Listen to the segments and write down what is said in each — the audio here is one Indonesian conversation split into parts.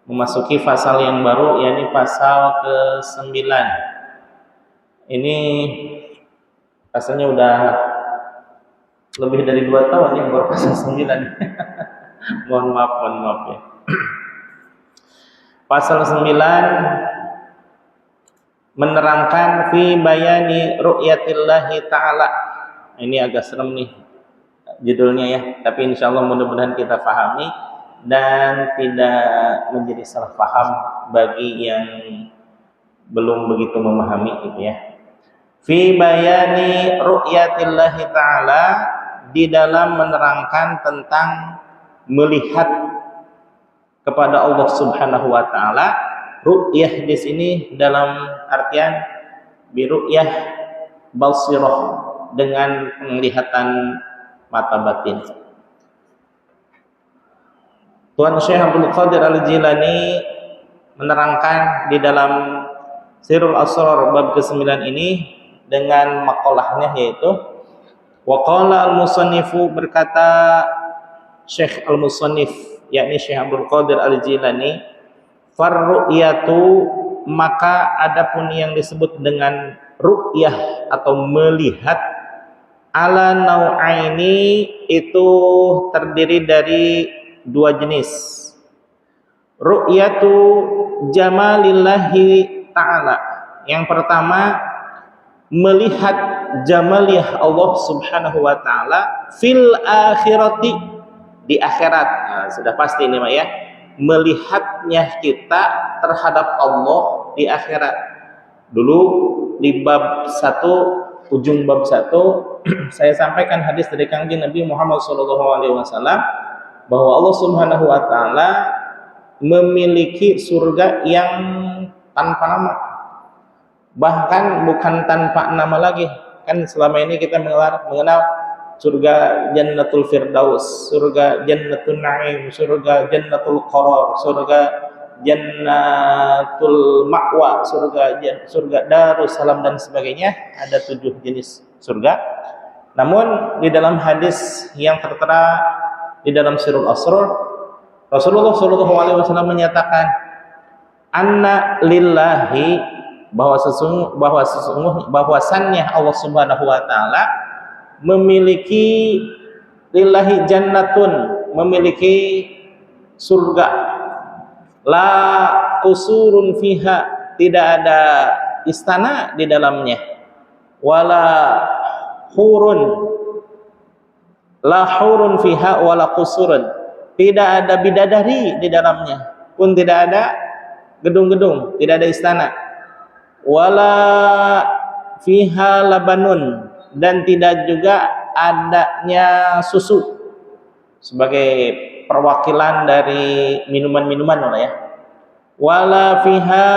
memasuki pasal yang baru, yakni pasal ke-9. Ini pasalnya udah lebih dari 2 tahun ya, baru pasal 9. mohon maaf ya. Pasal 9 menerangkan fi bayani ru'yatillahi ta'ala. Ini agak serem nih judulnya ya, tapi insyaallah mudah-mudahan kita pahami dan tidak menjadi salah paham bagi yang belum begitu memahami gitu ya. Fi bayani ru'yatillahi ta'ala, di dalam menerangkan tentang melihat kepada Allah Subhanahu wa taala. Ru'yah di sini dalam artian bi ru'yah basirah, dengan penglihatan mata batin. Tuan Syekh Abdul Qadir Al-Jilani menerangkan di dalam Sirrul Asrar bab ke-9 ini dengan makolahnya, yaitu waqala al-musannifu, berkata Syekh al-Musannif yakni Syekh Abdul Qadir Al-Jilani, farru'yatu, maka adapun yang disebut dengan ru'yah atau melihat, ala nau'aini, itu terdiri dari 2 jenis. Ru'yatu jamalillahi ta'ala, yang pertama melihat jamaliyah Allah Subhanahu wa taala fil akhirati, di akhirat. Nah, sudah pasti ini Mak ya, melihatnya kita terhadap Allah di akhirat. Dulu di bab 1, ujung bab 1 saya sampaikan hadis dari Kangjeng Nabi Muhammad SAW bahwa Allah Subhanahu wa taala memiliki surga yang tanpa nama. Bahkan bukan tanpa nama lagi. Kan selama ini kita mengenal surga Jannatul Firdaus, surga Jannatul Naim, surga Jannatul Qarar, surga Jannatul Ma'wa, surga Darussalam dan sebagainya. Ada 7 jenis surga. Namun di dalam hadis yang tertera di dalam Sirrul Asrar, Rasulullah SAW menyatakan anna lillahi, bahwasannya Allah Subhanahu wa taala memiliki lillahi jannatun, memiliki surga, la qusurun fiha, tidak ada istana di dalamnya, wala hurun, la hurun fiha wala qusurun, tidak ada bidadari di dalamnya, pun tidak ada gedung-gedung, tidak ada istana, wala fiha labanun, dan tidak juga adanya susu sebagai perwakilan dari minuman-minuman ya. Wala fiha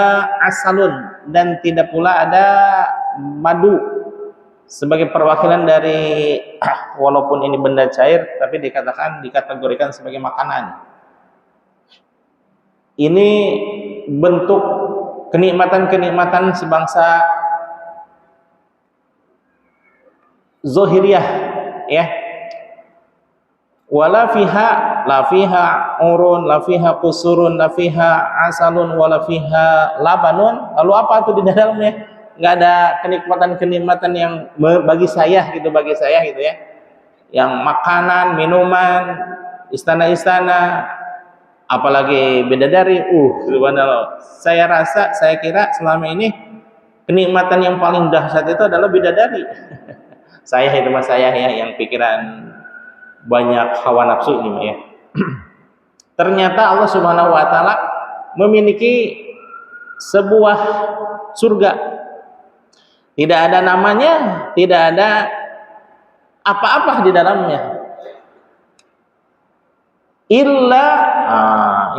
asalun, dan tidak pula ada madu sebagai perwakilan dari walaupun ini benda cair tapi dikategorikan sebagai makanan. Ini bentuk kenikmatan-kenikmatan sebangsa zahiriyah ya. Wala fiha, la fiha urun, la fiha qusurun, la fiha asalun, wala fiha labanun. Lalu apa itu di dalamnya? Enggak ada kenikmatan-kenikmatan yang bagi saya gitu ya. Yang makanan, minuman, istana-istana, apalagi bidadari. Subhanallah. Saya kira selama ini kenikmatan yang paling dahsyat itu adalah bidadari. Saya ya yang pikiran banyak hawa nafsu ini ya. Ternyata Allah Subhanahu wa taala memiliki sebuah surga. Tidak ada namanya, tidak ada apa-apa di dalamnya. Illa,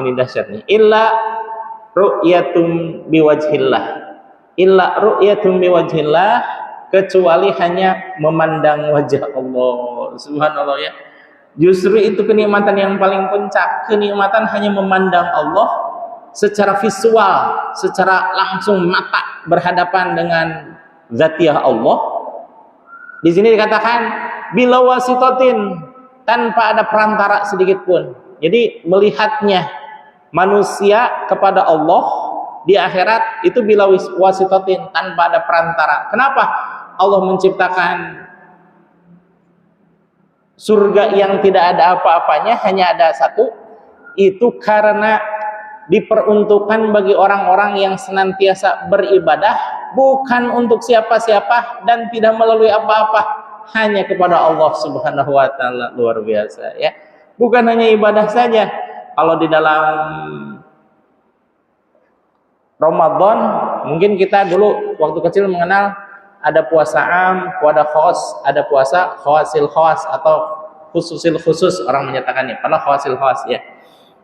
ini dahsyat nih. Illa ru'yatum biwajhillah. Illa ru'yatum biwajhillah, kecuali hanya memandang wajah Allah. Subhanallah ya. Justru itu kenikmatan yang paling puncak, kenikmatan hanya memandang Allah secara visual, secara langsung mata berhadapan dengan zatiyah Allah. Di sini dikatakan bila wasitotin, tanpa ada perantara sedikit pun. Jadi melihatnya manusia kepada Allah di akhirat itu bila wasitatin, tanpa ada perantara. Kenapa Allah menciptakan surga yang tidak ada apa-apanya, hanya ada satu? Itu karena diperuntukkan bagi orang-orang yang senantiasa beribadah, bukan untuk siapa-siapa dan tidak melalui apa-apa, hanya kepada Allah Subhanahu wa taala. Luar biasa ya. Bukan hanya ibadah saja. Kalau di dalam Ramadan, mungkin kita dulu waktu kecil mengenal ada puasa am, puasa khos, ada puasa khawasil khos atau khususil khusus, orang menyatakannya, padahal khawasil khos ya.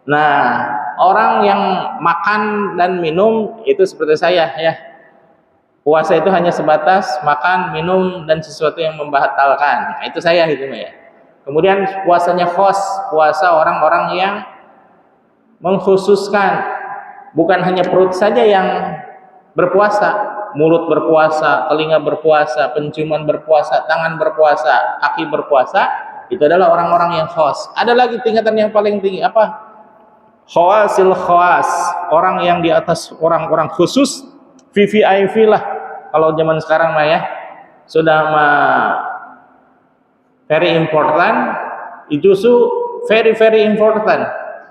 Nah, orang yang makan dan minum itu seperti saya ya. Puasa itu hanya sebatas makan, minum dan sesuatu yang membatalkan. Nah, itu saya gitu ya. Kemudian puasanya khos, puasa orang-orang yang mengkhususkan, bukan hanya perut saja yang berpuasa, mulut berpuasa, telinga berpuasa, penciuman berpuasa, tangan berpuasa, kaki berpuasa. Itu adalah orang-orang yang khos. Ada lagi tingkatan yang paling tinggi, apa? Khawasil khawas, orang yang di atas orang-orang khusus, VVIP lah kalau zaman sekarang mah ya, sudah very important, itu very important,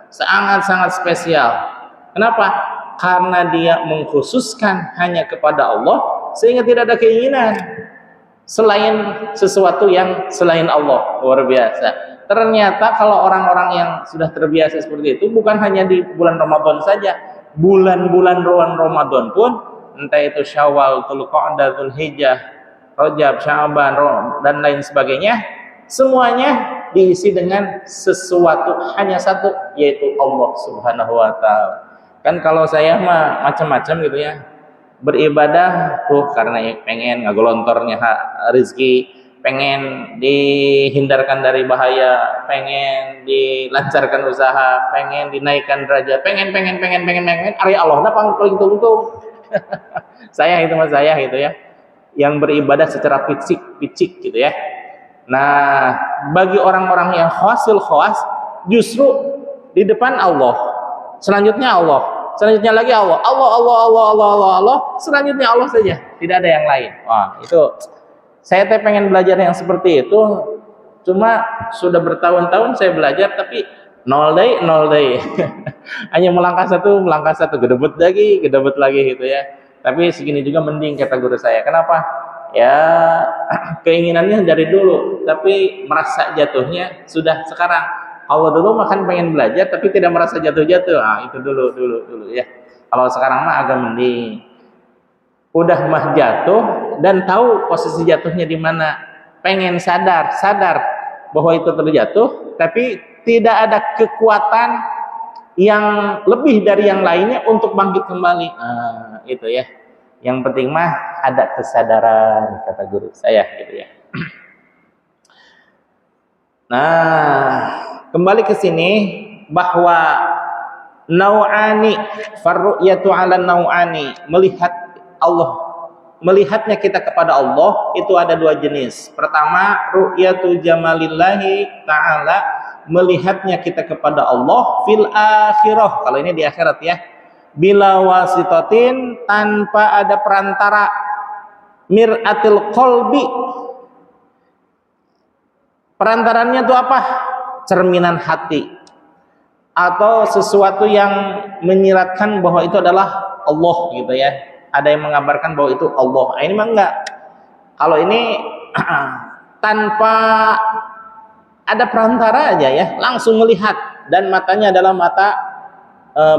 sangat spesial. Kenapa? Karena dia mengkhususkan hanya kepada Allah, sehingga tidak ada keinginan selain sesuatu yang selain Allah. Luar biasa. Ternyata kalau orang-orang yang sudah terbiasa seperti itu, bukan hanya di bulan Ramadan saja, bulan-bulan Ramadan pun, entah itu Syawal, Dzulqa'dah, Dzulhijjah, Rajab, Sya'ban dan lain sebagainya, semuanya diisi dengan sesuatu hanya satu, yaitu Allah Subhanahu wa taala. Kan kalau saya mah macam-macam gitu ya, beribadah tuh karena pengen ngagolontornya rezeki, pengen dihindarkan dari bahaya, pengen dilancarkan usaha, pengen dinaikkan derajat, pengen ari Allah na paling untung. Saya itu mas saya gitu ya, yang beribadah secara picik gitu ya. Nah, bagi orang-orang yang khawasil khawas, justru di depan Allah, selanjutnya Allah, selanjutnya lagi Allah, selanjutnya Allah saja, tidak ada yang lain. Wah, itu saya pengen belajar yang seperti itu, cuma sudah bertahun-tahun saya belajar tapi nol day. Hanya melangkah satu, gedebut lagi gitu ya. Tapi segini juga mending kata guru saya. Kenapa? Ya keinginannya dari dulu, tapi merasa jatuhnya sudah sekarang. Allah dulu makan pengen belajar tapi tidak merasa jatuh-jatuh. Ah, itu dulu ya. Kalau sekarang mah agak mending. Udah mah jatuh dan tahu posisi jatuhnya di mana, pengen sadar bahwa itu terjatuh, tapi tidak ada kekuatan yang lebih dari yang lainnya untuk bangkit kembali. Nah, itu ya. Yang penting mah ada kesadaran, kata guru saya gitu ya. Nah, kembali ke sini bahwa nau'ani, farru'yatu 'ala nau'ani, melihatnya kita kepada Allah itu ada dua jenis. Pertama, ru'yatu jamalillahi ta'ala, melihatnya kita kepada Allah fil akhirah, kalau ini di akhirat ya, bila wasitatin, tanpa ada perantara, mir'atil qalbi, perantaranya itu apa? Cerminan hati, atau sesuatu yang menyiratkan bahwa itu adalah Allah gitu ya. Ada yang mengabarkan bahwa itu Allah. Ini mah enggak. Kalau ini tanpa ada perantara aja ya, langsung melihat, dan matanya adalah mata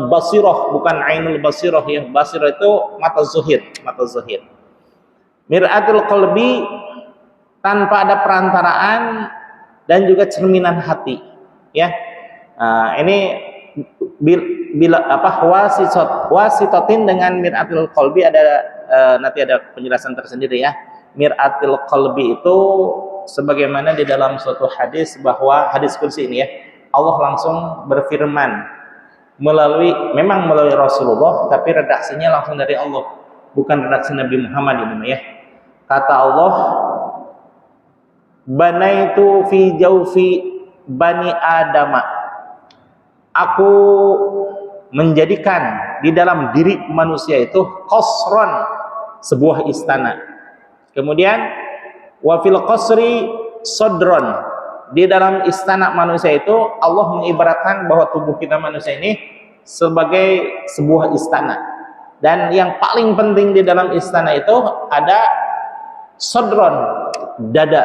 basirah, bukan ainul basirah ya. Basirah itu mata zuhid. Mir'atul qalbi, tanpa ada perantaraan, dan juga cerminan hati ya. Ini bila apa wasitatin dengan mir'atul qalbi, ada nanti ada penjelasan tersendiri ya. Mir'atul qalbi itu sebagaimana di dalam suatu hadis, bahwa hadis qudsi ini ya, Allah langsung berfirman memang melalui Rasulullah, tapi redaksinya langsung dari Allah, bukan redaksi Nabi Muhammad ini ya. Kata Allah, banaitu fi jaufi bani adama, aku menjadikan di dalam diri manusia itu qasran, sebuah istana. Kemudian wa fil qasri sadron, di dalam istana manusia itu Allah mengibaratkan bahwa tubuh kita manusia ini sebagai sebuah istana. Dan yang paling penting di dalam istana itu ada sadron, dada.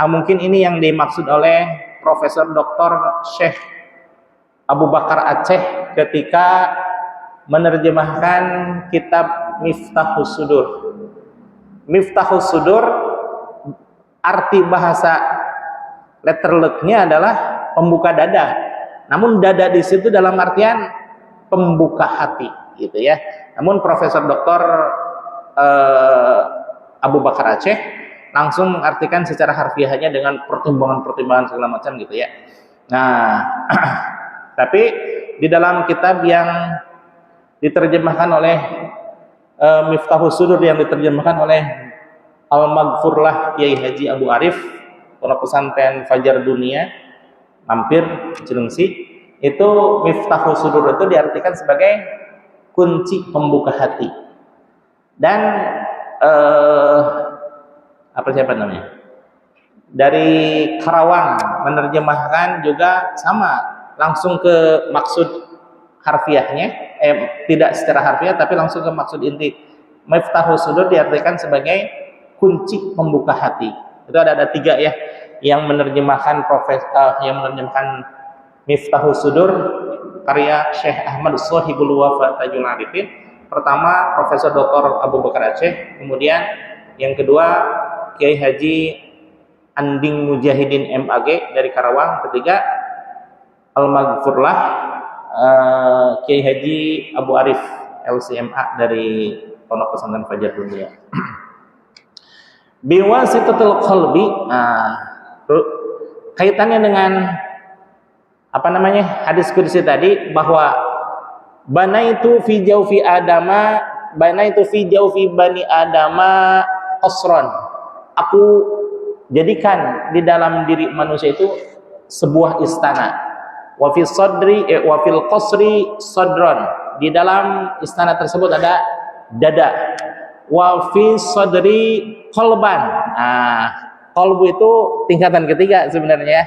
Mungkin ini yang dimaksud oleh Profesor Dr. Syekh Abu Bakar Aceh ketika menerjemahkan kitab Miftahus Sudur. Miftahus Sudur, arti bahasa letterleknya adalah pembuka dada. Namun dada di situ dalam artian pembuka hati, gitu ya. Namun Profesor Dr. Abu Bakar Aceh langsung mengartikan secara harfiahnya dengan pertimbangan-pertimbangan segala macam, gitu ya. Nah, tapi di dalam kitab yang diterjemahkan oleh Miftahus Sudur, yang diterjemahkan oleh Al-Maghfurlah Kiai Haji Abu Arif, Pondok Pesantren Fajar Dunia, mampir Cilengsi, itu Miftahus Sudur itu diartikan sebagai kunci pembuka hati. Dan siapa namanya? Dari Karawang menerjemahkan juga sama, langsung ke maksud harfiahnya, tidak secara harfiah tapi langsung ke maksud inti. Miftahus Sudur diartikan sebagai kunci pembuka hati. Itu ada 3 ya yang menerjemahkan Miftahus Sudur karya Syekh Ahmad Shahibul Wafa Tajul Arifin. Pertama Profesor Dr. Abu Bakar Aceh, kemudian yang kedua Kiai Haji Anding Mujahidin MAG dari Karawang, ketiga Al-Maghfurlah Kiai Haji Abu Arif LCMA dari Pondok Pesantren Fajar Dunia. Biwasitatul qalbi, kaitannya dengan hadis qudsi tadi, bahwa banaitu fi jawfi adama, banaitu fi jawfi bani adama qasran, aku jadikan di dalam diri manusia itu sebuah istana. Wa fi sadri wa fil qasri sadron, di dalam istana tersebut ada dada. Wa fi sadri qalban, qalbu itu tingkatan ketiga sebenarnya.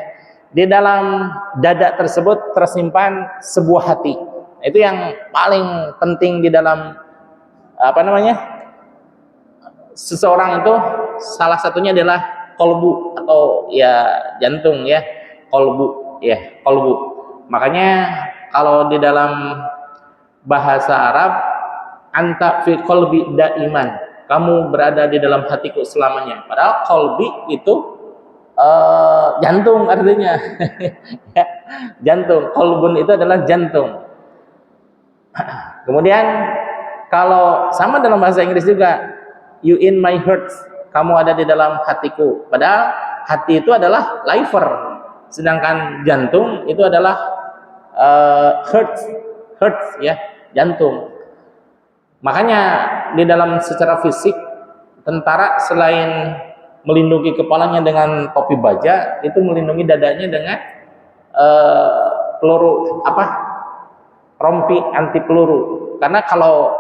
Di dalam dada tersebut tersimpan sebuah hati. Itu yang paling penting di dalam seseorang itu, salah satunya adalah qalbu atau ya jantung ya, qalbu ya, qalbu. Makanya kalau di dalam bahasa Arab, anta fi qalbi daiman, kamu berada di dalam hatiku selamanya. Padahal qalbi itu jantung artinya. Ya, jantung. Qalbun itu adalah jantung. Kemudian kalau sama dalam bahasa Inggris juga, you in my heart, kamu ada di dalam hatiku. Padahal hati itu adalah liver, sedangkan jantung itu adalah heart ya, jantung. Makanya di dalam secara fisik, tentara selain melindungi kepalanya dengan topi baja, itu melindungi dadanya dengan peluru rompi anti peluru. Karena kalau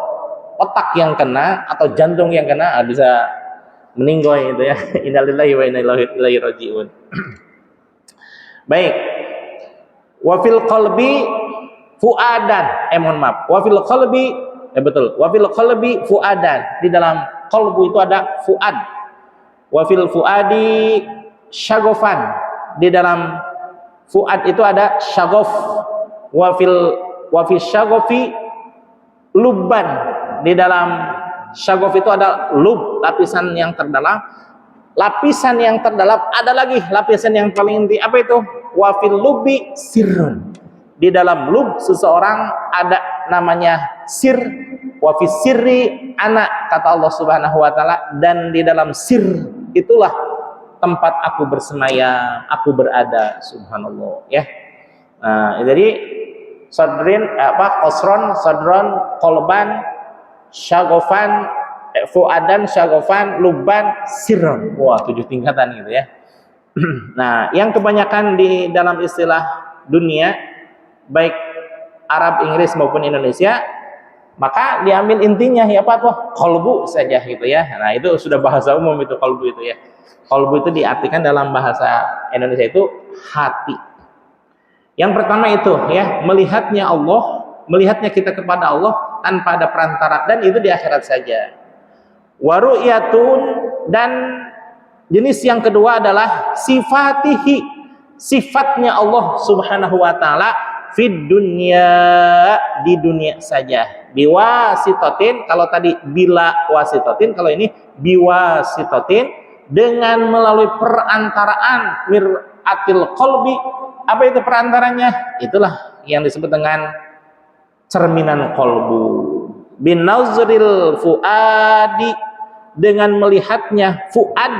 otak yang kena atau jantung yang kena bisa meninggoy itu ya. Innalillahi wa inna ilaihi raji'un. Baik. Wa fil qalbi fuadan. Wa fil qalbi Wa fil qalbi fuadan. Di dalam qalbu itu ada fuad. Wa fil fuadi syagofan. Di dalam fuad itu ada syagof. Wa fil syagofi lubban. Di dalam syagof itu ada lub, lapisan yang terdalam. Lapisan yang terdalam ada lagi lapisan yang paling inti. Apa itu? Wa fil lubi sirrun. Di dalam lub seseorang ada namanya sir. Wa fi sirri anak, kata Allah Subhanahu wa taala, dan di dalam sir itulah tempat aku bersemayam, aku berada, subhanallah ya. Nah, jadi qasron, sadron, qalban, syagofan, fuadan, syagofan, luban, sirron. Wah, 7 tingkatan gitu ya. Nah, yang kebanyakan di dalam istilah dunia, baik Arab, Inggris maupun Indonesia, maka diambil intinya ya apa tuh? Qalbu saja gitu ya. Nah, itu sudah bahasa umum itu qalbu itu ya. Qalbu itu diartikan dalam bahasa Indonesia itu hati. Yang pertama itu ya, melihatnya Allah, melihatnya kita kepada Allah tanpa ada perantara, dan itu di akhirat saja. Wa ru'yatun, dan jenis yang kedua adalah sifatihi, sifatnya Allah Subhanahu wa taala fid dunya, di dunia saja. Biwasitotin, kalau tadi bila wasitotin, kalau ini biwasitotin, dengan melalui perantaraan mir'atil qalbi. Apa itu perantaranya? Itulah yang disebut dengan cerminan qalbu. Bin nazril fuadi, dengan melihatnya fuad.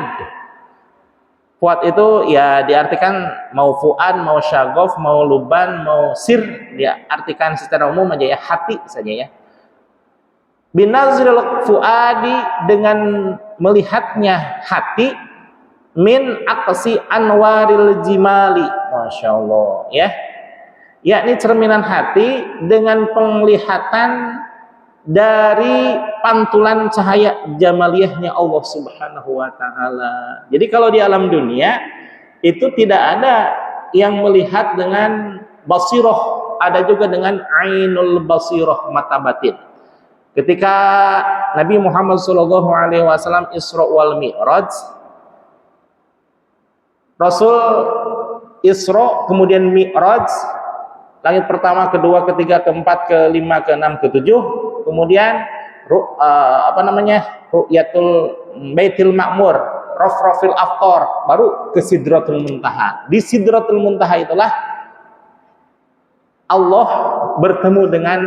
Fuad itu ya diartikan mau fuad, mau syagof, mau luban, mau sir, dia artikan secara umum aja ya, hati saja ya. Bin nazril fuadi, dengan melihatnya hati, min aqsi anwaril jimali, masya Allah ya, yakni cerminan hati dengan penglihatan dari pantulan cahaya jamaliyahnya Allah Subhanahu wa taala. Jadi kalau di alam dunia itu tidak ada yang melihat dengan basirah, ada juga dengan ainul basirah, mata batin. Ketika Nabi Muhammad SAW Isra wal Mi'raj, Rasul Isra kemudian Mi'raj, langit pertama, kedua, ketiga, keempat, kelima, keenam, ketujuh, kemudian ru'yatul Baitul Ma'mur, rafrafil aftar, baru ke Sidratul Muntaha. Di Sidratul Muntaha itulah Allah bertemu dengan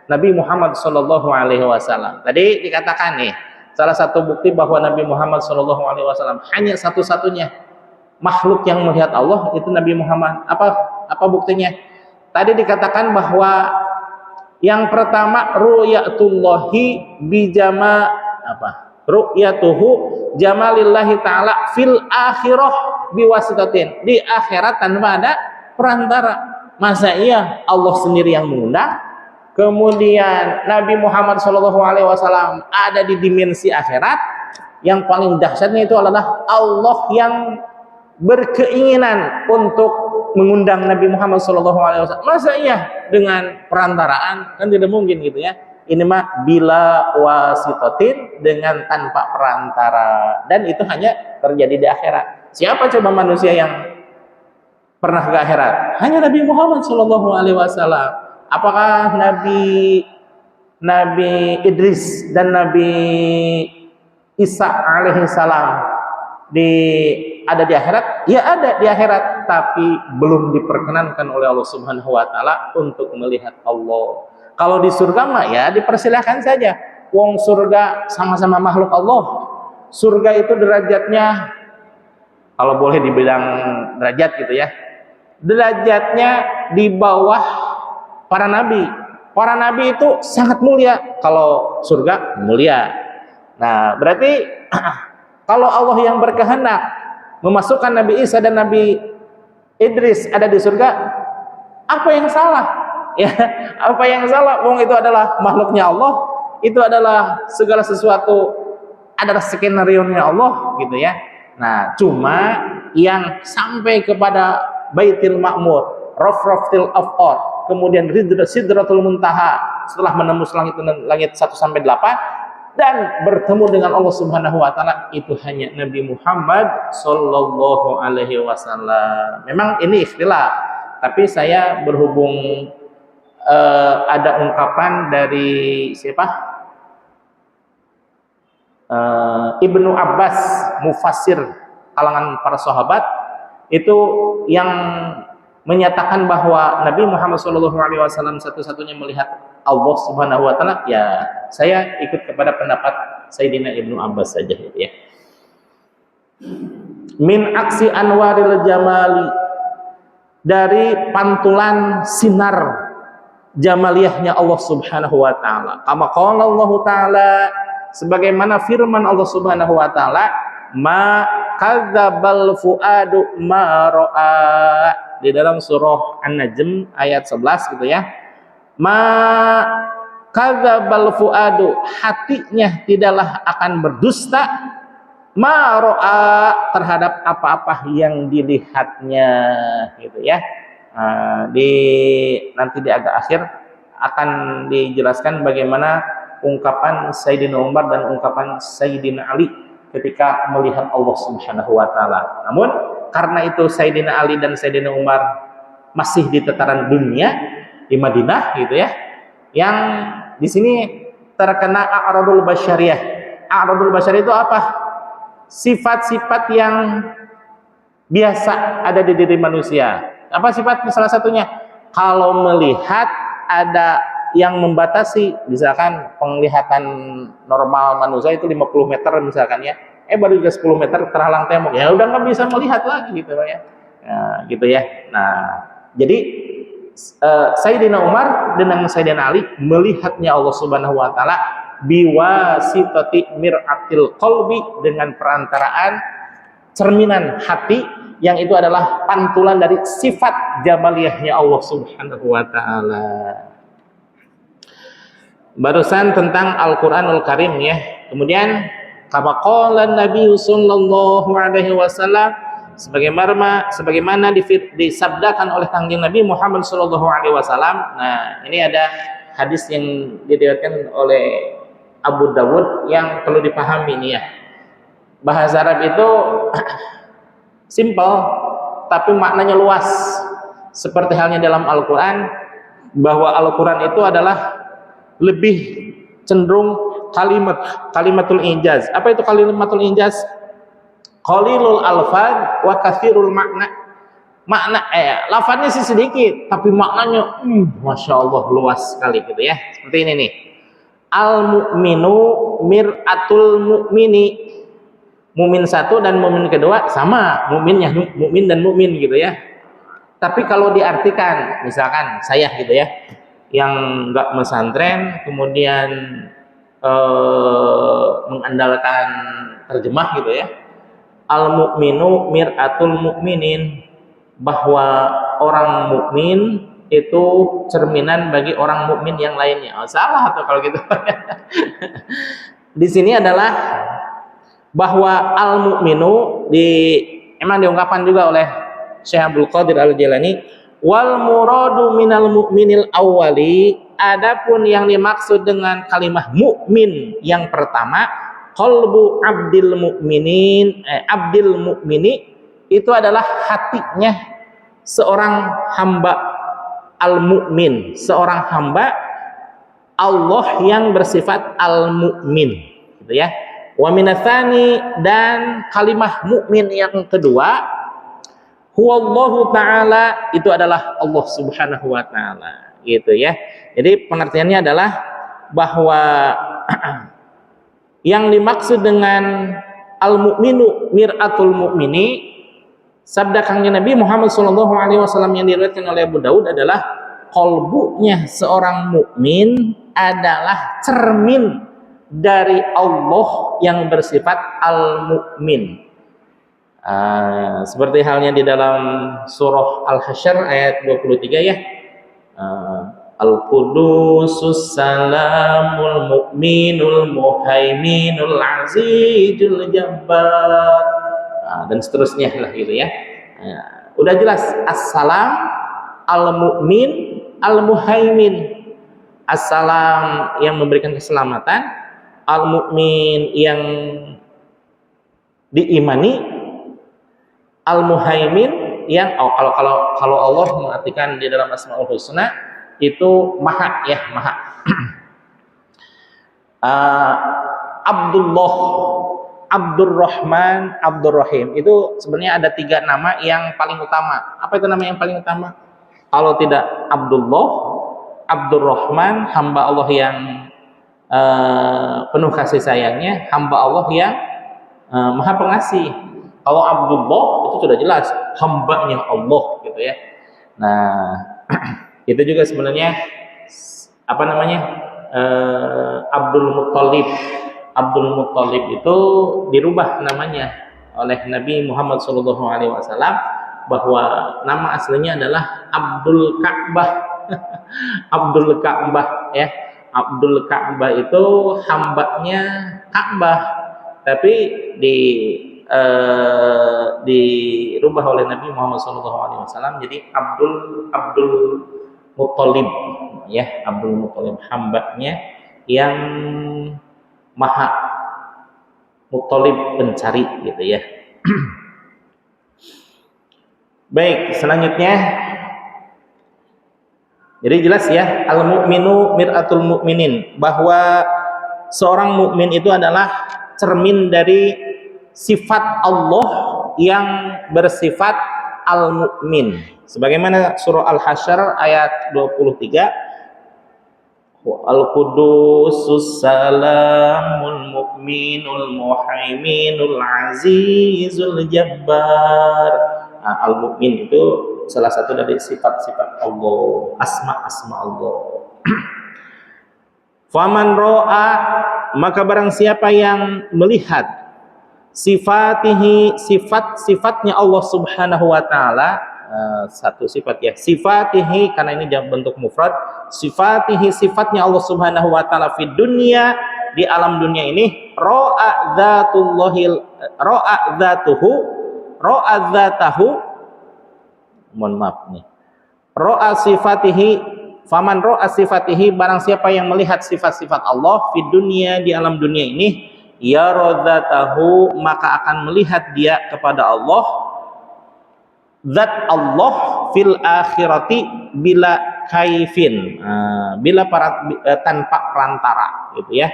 Nabi Muhammad SAW. Tadi dikatakan nih, salah satu bukti bahwa Nabi Muhammad SAW hanya satu-satunya makhluk yang melihat Allah itu Nabi Muhammad. Apa buktinya? Tadi dikatakan bahwa yang pertama ru'yatullahi bijama ru'yatuhu jamalillahi ta'ala fil akhirah biwasitatin, di akhirat tanpa ada perantara. Masa iya Allah sendiri yang mengundang, kemudian Nabi Muhammad SAW ada di dimensi akhirat. Yang paling dahsyatnya itu adalah Allah yang berkeinginan untuk mengundang Nabi Muhammad SAW. Masa iya dengan perantaraan? Kan tidak mungkin gitu ya. Ini mah bila wasitotin, dengan tanpa perantara, dan itu hanya terjadi di akhirat. Siapa coba manusia yang pernah ke akhirat? Hanya Nabi Muhammad SAW. Apakah Nabi Idris dan Nabi Isa alaihissalam ada di akhirat? Ya ada di akhirat, tapi belum diperkenankan oleh Allah Subhanahu wa taala untuk melihat Allah. Kalau di surga mah ya dipersilahkan saja. Wong surga sama-sama makhluk Allah. Surga itu derajatnya, kalau boleh dibilang derajat gitu ya, derajatnya di bawah para nabi. Para nabi itu sangat mulia, kalau surga mulia. Nah, berarti kalau Allah yang berkehendak memasukkan Nabi Isa dan Nabi Idris ada di surga, apa yang salah? Ya, apa yang salah? Wong itu adalah makhluknya Allah, itu adalah segala sesuatu, adalah skenario-nya Allah gitu ya. Nah, cuma yang sampai kepada Baitul Ma'mur, rafrafil afqar, kemudian Sidratul Muntaha, setelah menembus langit 1 sampai 8 dan bertemu dengan Allah Subhanahu wa taala, itu hanya Nabi Muhammad sallallahu alaihi wasallam. Memang ini ikhtilaf, tapi saya berhubung ada ungkapan dari siapa? Ibnu Abbas, mufassir kalangan para sahabat, itu yang menyatakan bahwa Nabi Muhammad SAW satu-satunya melihat Allah Subhanahu wa taala. Ya, saya ikut kepada pendapat Sayyidina Ibnu Abbas saja gitu ya. Min aksi anwaril jamali, dari pantulan sinar jamaliyahnya Allah Subhanahu wa taala. Kama qala Allah taala, sebagaimana firman Allah Subhanahu wa taala, ma kadzabal fuadu ma ra'a, di dalam surah An-Najm ayat 11 gitu ya. ma kadzabal fuadu, hatinya tidaklah akan berdusta, ma ro'a, terhadap apa-apa yang dilihatnya, gitu ya. Nanti di agak akhir akan dijelaskan bagaimana ungkapan Sayyidina Umar dan ungkapan Sayyidina Ali ketika melihat Allah Subhanahu wa taala. Namun karena itu Sayyidina Ali dan Sayyidina Umar masih di tataran dunia di Madinah, gitu ya. Yang di sini terkena a'radul basyariyah. A'radul basyariyah itu apa? Sifat-sifat yang biasa ada di diri manusia. Apa sifatnya? Salah satunya, kalau melihat ada yang membatasi, misalkan penglihatan normal manusia itu 50 meter misalkan ya, baru juga 10 meter terhalang tembok, ya udah nggak bisa melihat lagi, gitu ya. Nah, gitu ya. Nah, jadi Sayyidina Umar dan Sayyidina Ali melihatnya Allah Subhanahu wa taala biwasitati mir'atil qalbi, dengan perantaraan cerminan hati, yang itu adalah pantulan dari sifat jamaliyahnya Allah Subhanahu wa taala. Barusan tentang Al-Qur'anul Karim ya. Kemudian kama qala Nabi sallallahu alaihi wasallam, sebagaimana disabdakan oleh Kangjeng Nabi Muhammad sallallahu alaihi wasallam. Nah, ini ada hadis yang diriwayatkan oleh Abu Dawud yang perlu dipahami nih ya. Bahasa Arab itu simple tapi maknanya luas. Seperti halnya dalam Al-Qur'an, bahwa Al-Qur'an itu adalah lebih cenderung kalimatul injaz. Apa itu kalimatul injaz? Qalilul alfad wa katsirul makna. Lafadznya sih sedikit tapi maknanya Masya Allah luas sekali, gitu ya. Seperti ini nih. Al-mu'minu mir'atul mu'mini. Mumin satu dan mumin kedua sama, muminnya mumin dan mumin, gitu ya. Tapi kalau diartikan, misalkan saya gitu ya, yang enggak mesantren kemudian mengandalkan terjemah gitu ya. Al-mu'minu mir'atul mu'minin, bahwa orang mukmin itu cerminan bagi orang mukmin yang lainnya. Salah atau kalau gitu. Di sini adalah bahwa al-mu'minu emang diungkapkan juga oleh Syekh Abdul Qadir Al-Jilani, wal muradu minal mu'minil awwali, adapun yang dimaksud dengan kalimah mukmin yang pertama, qalbu abdil mu'mini, itu adalah hatinya seorang hamba al-mu'min, seorang hamba Allah yang bersifat al-mu'min, gitu ya. Wa minatsani, dan kalimah mukmin yang kedua, huwallahu ta'ala, itu adalah Allah Subhanahu wa taala, gitu ya. Jadi pengertiannya adalah bahwa yang dimaksud dengan al-mu'minu mir'atul mu'mini, sabda Kangjeng Nabi Muhammad sallallahu alaihi wasallam yang diriwayatkan oleh Abu Daud adalah qalbunya seorang mukmin adalah cermin dari Allah yang bersifat al-mu'min. Seperti halnya di dalam surah Al-Hasyr ayat 23 ya. Al-Qudusus Salamul Mu'minul Muhaiminul Azizul Jabbar, dan seterusnya lah, gitu ya. Udah jelas, As-Salam, Al-Mu'min, Al-Muhaimin. As-Salam yang memberikan keselamatan, Al-Mu'min yang diimani, Al-Muhaimin yang kalau Allah mengartikan di dalam Asmaul Husna itu maha ya, maha. Abdullah, Abdurrahman, Abdurrahim, itu sebenarnya ada 3 nama yang paling utama. Apa itu nama yang paling utama? Kalau tidak Abdullah, Abdurrahman, hamba Allah yang penuh kasih sayangnya, hamba Allah yang maha pengasih. Kalau Abdullah itu sudah jelas hambanya Allah, gitu ya. Nah, itu juga sebenarnya apa namanya, Abdul Muttalib itu dirubah namanya oleh Nabi Muhammad SAW, bahwa nama aslinya adalah Abdul Ka'bah. Abdul Ka'bah ya. Abdul Ka'bah itu hambanya Ka'bah, tapi dirubah oleh Nabi Muhammad SAW jadi Abdul Muthalib ya, Abdul Muthalib, hambanya yang maha Muthalib pencari gitu ya. Baik, selanjutnya jadi jelas ya, al-mu'minu mir'atul mu'minin, bahwa seorang mukmin itu adalah cermin dari sifat Allah yang bersifat al-mu'min. Sebagaimana surah Al-Hasyr ayat 23, Al-Qudusus Salamul Mu'minul Muhaiminul Azizul Jabbar. Nah, al-mu'min itu salah satu dari sifat-sifat Allah, asma-asma Allah. Faman ro'a, maka barang siapa yang melihat sifat-sifatnya Allah Subhanahu wa taala, satu sifat ya, sifatihi karena ini bentuk mufrad, sifatnya Allah Subhanahu wa taala di dunia, di alam dunia ini, ro'a dzatahu, mohon maaf nih, ro'a sifatihi, faman ro'a sifatihi, barang siapa yang melihat sifat-sifat Allah di dunia, di alam dunia ini, ya rodzatahu, maka akan melihat dia kepada Allah, zat Allah fil akhirati bila kaifin, tanpa perantara gitu ya.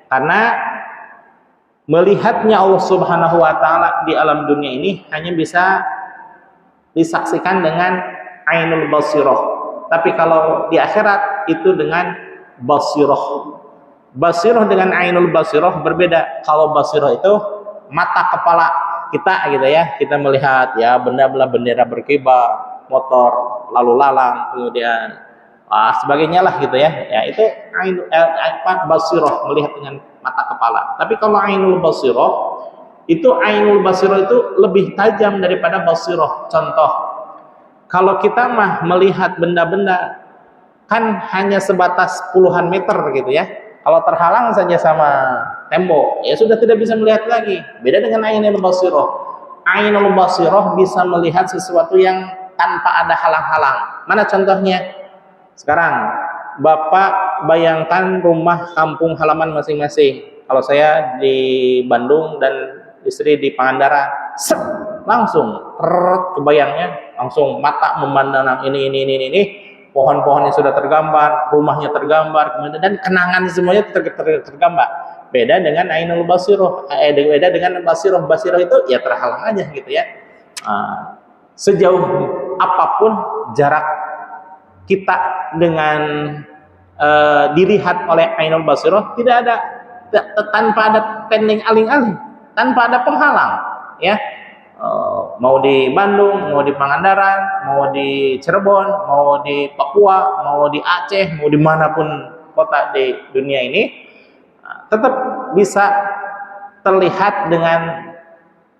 Karena melihatnya Allah Subhanahu wa taala di alam dunia ini hanya bisa disaksikan dengan ainul basirah. Tapi kalau di akhirat itu dengan basirah. Basirah dengan ainul basirah berbeda. Kalau basirah itu mata kepala kita gitu ya, kita melihat ya bendera berkibar, motor lalu lalang, kemudian sebagainya lah gitu ya. Ya itu basirah, melihat dengan mata kepala. Tapi kalau ainul basirah itu lebih tajam daripada basirah. Contoh, kalau kita mah melihat benda-benda kan hanya sebatas puluhan meter gitu ya. Kalau terhalang saja sama tembok, ya sudah tidak bisa melihat lagi. Beda dengan ainul basirah. Ainul basirah bisa melihat sesuatu yang tanpa ada halang-halang. Mana contohnya? Sekarang, Bapak bayangkan rumah kampung halaman masing-masing. Kalau saya di Bandung dan istri di Pangandaran, langsung kebayangnya, langsung mata memandang ini. Pohon-pohonnya sudah tergambar, rumahnya tergambar, kemudian dan kenangan semuanya tergambar. Beda dengan ainul basirah, beda dengan basirah itu ya terhalang aja gitu ya. Sejauh apapun jarak kita dengan dilihat oleh ainul basirah, tidak ada tanpa ada tending aling-aling, tanpa ada penghalang ya. Mau di Bandung, mau di Pangandaran, mau di Cirebon, mau di Papua, mau di Aceh, mau dimanapun kota di dunia ini, tetap bisa terlihat dengan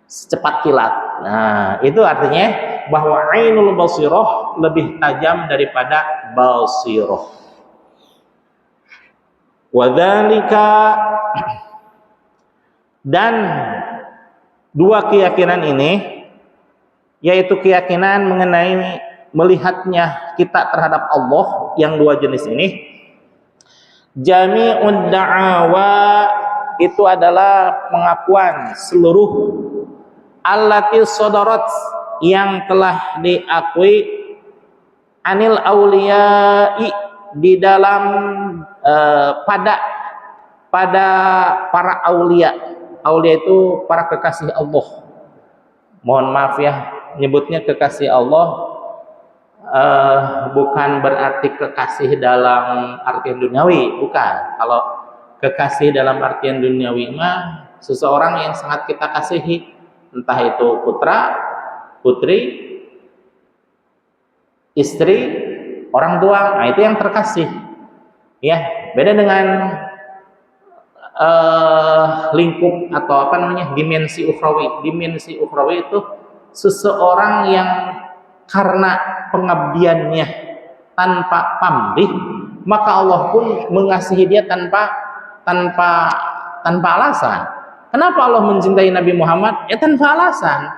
secepat kilat. Nah, itu artinya bahwa ainul basirah lebih tajam daripada basirah. Wadzalika, dan dua keyakinan ini, yaitu keyakinan mengenai melihatnya kita terhadap Allah yang dua jenis ini, jami'ud da'awa, itu adalah pengakuan seluruh allati sodarat, yang telah diakui, anil auliyai, di dalam pada para aulia. Aulia itu para kekasih Allah. Mohon maaf ya, nyebutnya kekasih Allah bukan berarti kekasih dalam artian duniawi, bukan. Kalau kekasih dalam artian duniawi mah seseorang yang sangat kita kasihi, entah itu putra, putri, istri, orang tua, nah itu yang terkasih. Ya, beda dengan lingkup atau apa namanya, dimensi ukhrawi. Dimensi ukhrawi itu seseorang yang karena pengabdiannya tanpa pamrih, maka Allah pun mengasihi dia tanpa tanpa tanpa alasan. Kenapa Allah mencintai Nabi Muhammad? Ya tanpa alasan.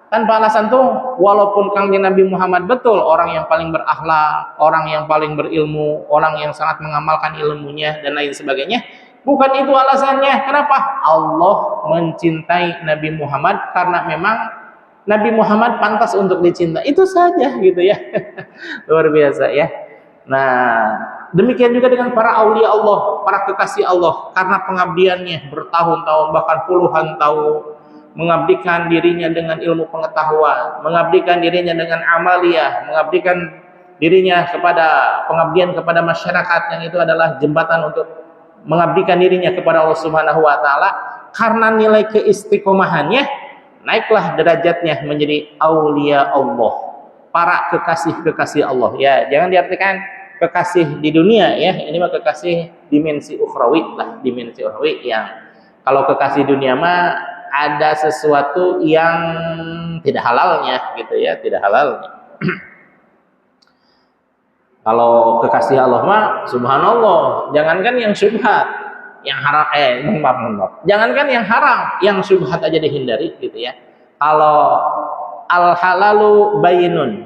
Tanpa alasan tuh, walaupun kangjeng Nabi Muhammad betul orang yang paling berakhlak, orang yang paling berilmu, orang yang sangat mengamalkan ilmunya dan lain sebagainya, bukan itu alasannya. Kenapa? Allah mencintai Nabi Muhammad karena memang Nabi Muhammad pantas untuk dicinta. Itu saja gitu ya. Luar biasa ya. Nah, demikian juga dengan para aulia Allah, para kekasih Allah, karena pengabdiannya bertahun-tahun bahkan puluhan tahun, mengabdikan dirinya dengan ilmu pengetahuan, mengabdikan dirinya dengan amaliyah, mengabdikan dirinya kepada pengabdian kepada masyarakat, yang itu adalah jembatan untuk mengabdikan dirinya kepada Allah Subhanahu wa taala. Karena nilai keistiqomahannya, naiklah derajatnya menjadi aulia Allah, para kekasih-kekasih Allah. Ya, jangan diartikan kekasih di dunia ya, ini mah kekasih dimensi ukhrawi lah, dimensi ukhrawi. Yang kalau kekasih dunia mah ada sesuatu yang tidak halalnya gitu ya, tidak halalnya. Kalau kekasih Allah mah subhanallah, jangankan yang syubhat, yang haram, maaf. Jangankan yang haram, yang syubhat aja dihindari gitu ya. Kalau al halalu bayinun,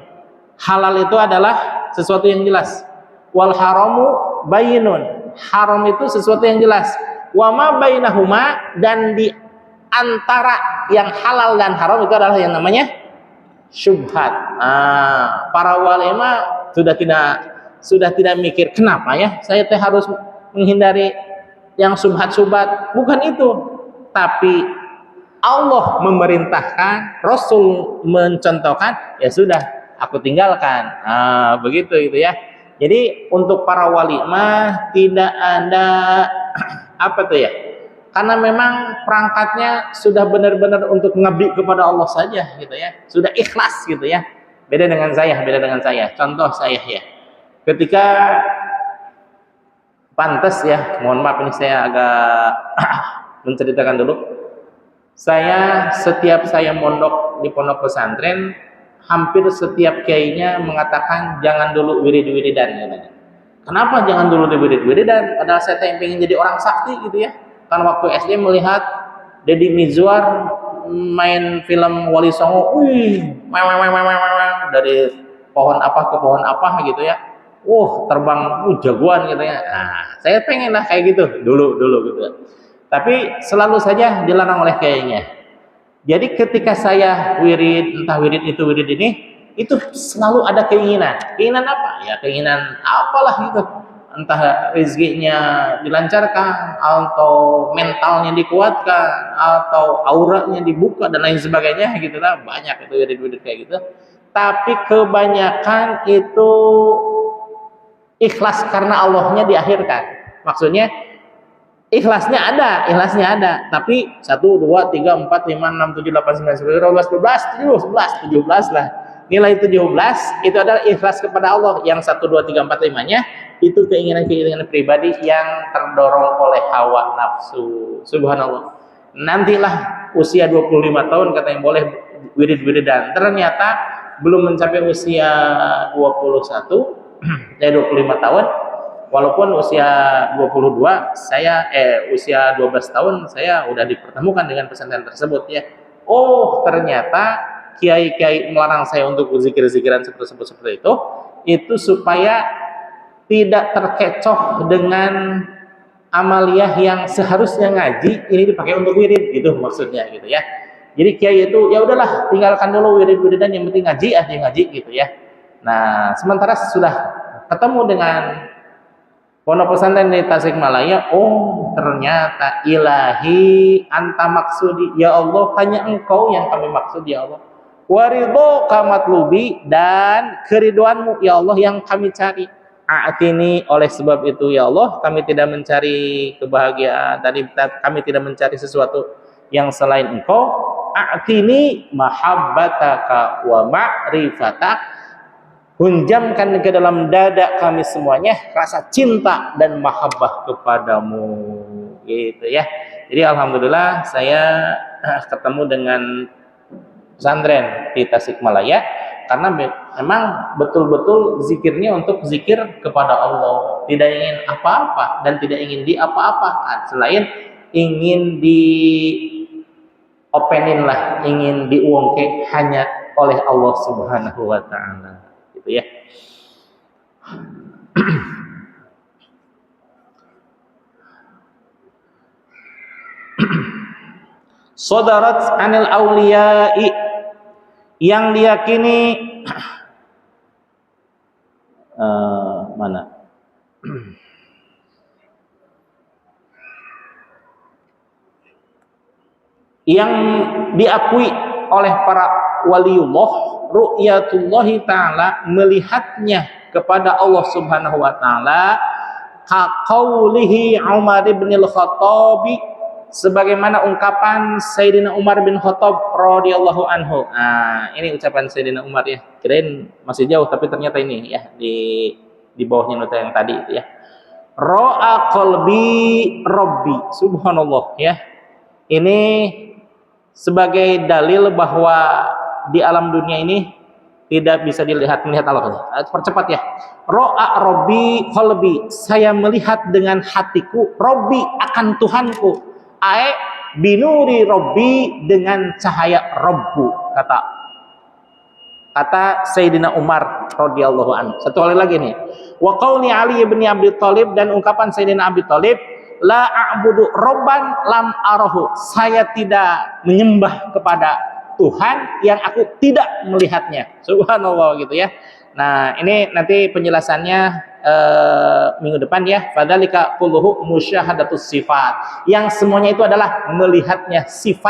halal itu adalah sesuatu yang jelas. Wal haramu bayinun, haram itu sesuatu yang jelas. Wa ma bainahuma, dan di antara yang halal dan haram itu adalah yang namanya syubhat. Para ulama sudah tidak mikir kenapa ya saya harus menghindari yang syubhat-syubhat, bukan itu, tapi Allah memerintahkan, Rasul mencontohkan, ya sudah aku tinggalkan. Begitu itu ya. Jadi untuk para wali mah tidak ada apa tuh ya, karena memang perangkatnya sudah benar-benar untuk mengabdi kepada Allah saja gitu ya, sudah ikhlas gitu ya. Beda dengan saya. Contoh saya ya, ketika pantas ya, mohon maaf ini saya agak menceritakan dulu. Setiap saya mondok di pondok pesantren, hampir setiap kiainya mengatakan jangan dulu wirid-wiridan katanya. Kenapa jangan dulu wirid-wiridan? Padahal saya ingin jadi orang sakti gitu ya. Kan waktu SD melihat Deddy Mizwar main film Wali Songo, dari pohon apa ke pohon apa gitu ya. Terbang jagoan gitu ya. Nah, saya pengen lah kayak gitu dulu gitu. Tapi selalu saja dilarang oleh kiainya. Jadi ketika saya wirid, entah wirid itu wirid ini, itu selalu ada keinginan. Keinginan apa? Ya keinginan apalah gitu. Entah rezekinya dilancarkan, atau mentalnya dikuatkan, atau auranya dibuka dan lain sebagainya gitu lah. Banyak itu wirid-wirid kayak gitu. Tapi kebanyakan itu ikhlas karena Allahnya diakhirkan. Maksudnya ikhlasnya ada, tapi 1, 2, 3, 4, 5, 6, 7, 8, 9, 10, 11, 12, 17 lah. Nilai 17 itu adalah ikhlas kepada Allah. Yang 1, 2, 3, 4, 5-nya itu keinginan pribadi yang terdorong oleh hawa nafsu. Subhanallah. Nantilah usia 25 tahun katanya boleh wirid-wiridan. Ternyata belum mencapai usia 21, 25 tahun. Walaupun usia 22 usia 12 tahun saya udah dipertemukan dengan pesantren tersebut ya. Ternyata kiai-kiai melarang saya untuk zikir-zikiran seperti itu supaya tidak terkecoh dengan amaliyah yang seharusnya ngaji ini dipakai untuk wirid gitu maksudnya gitu ya. Jadi kiai itu ya udahlah tinggalkan dulu wirid-wiridan, yang penting ngaji gitu ya. Nah, sementara sudah ketemu dengan pondok pesantren di Tasikmalaya, ternyata ilahi anta maksudi, ya Allah hanya engkau yang kami maksud ya Allah. Waridho kamatlubi, dan keriduanmu ya Allah yang kami cari. A'tini, oleh sebab itu ya Allah kami tidak mencari kebahagiaan, kami tidak mencari sesuatu yang selain engkau. A'tini mahabbataka wa ma'rifatak, hunjamkan ke dalam dada kami semuanya rasa cinta dan mahabbah kepadamu gitu ya. Jadi alhamdulillah saya ketemu dengan pesantren di Tasikmalaya karena memang betul-betul zikirnya untuk zikir kepada Allah, tidak ingin apa-apa dan tidak ingin diapa-apakan selain ingin di openin lah, ingin diuangke hanya oleh Allah Subhanahu wa taala, gitu ya. Sodarat anil awliya'i, yang diyakini mana? Yang diakui oleh para waliullah, ru'yatullahi ta'ala, melihatnya kepada Allah Subhanahu wa ta'ala, kaqaulihi Umar bin al-Khattab, sebagaimana ungkapan Sayyidina Umar bin Khattab radhiyallahu anhu. Nah, ini ucapan Sayyidina Umar ya. Kirain masih jauh tapi ternyata ini ya di bawahnya nota yang tadi itu ya. Ra'a qalbi rabbi, subhanallah ya. Ini sebagai dalil bahwa di alam dunia ini tidak bisa melihat Allah. Percepat ya. Ra'a rabbi qalbi, saya melihat dengan hatiku, rabbi akan Tuhanku. Ai binuri rabbi, dengan cahaya Rabbu, kata Sayyidina Umar radhiyallahu anhu. Satu kali lagi nih. Wa qauli Ali bin Abi Thalib, dan ungkapan Sayyidina Abi Thalib, la a'budu robban lam arahu, saya tidak menyembah kepada Tuhan yang aku tidak melihatnya. Subhanallah gitu ya. Nah, ini nanti penjelasannya minggu depan ya. Fadzalika kulluhu musyahadatus sifat, yang semuanya itu adalah melihatnya sifat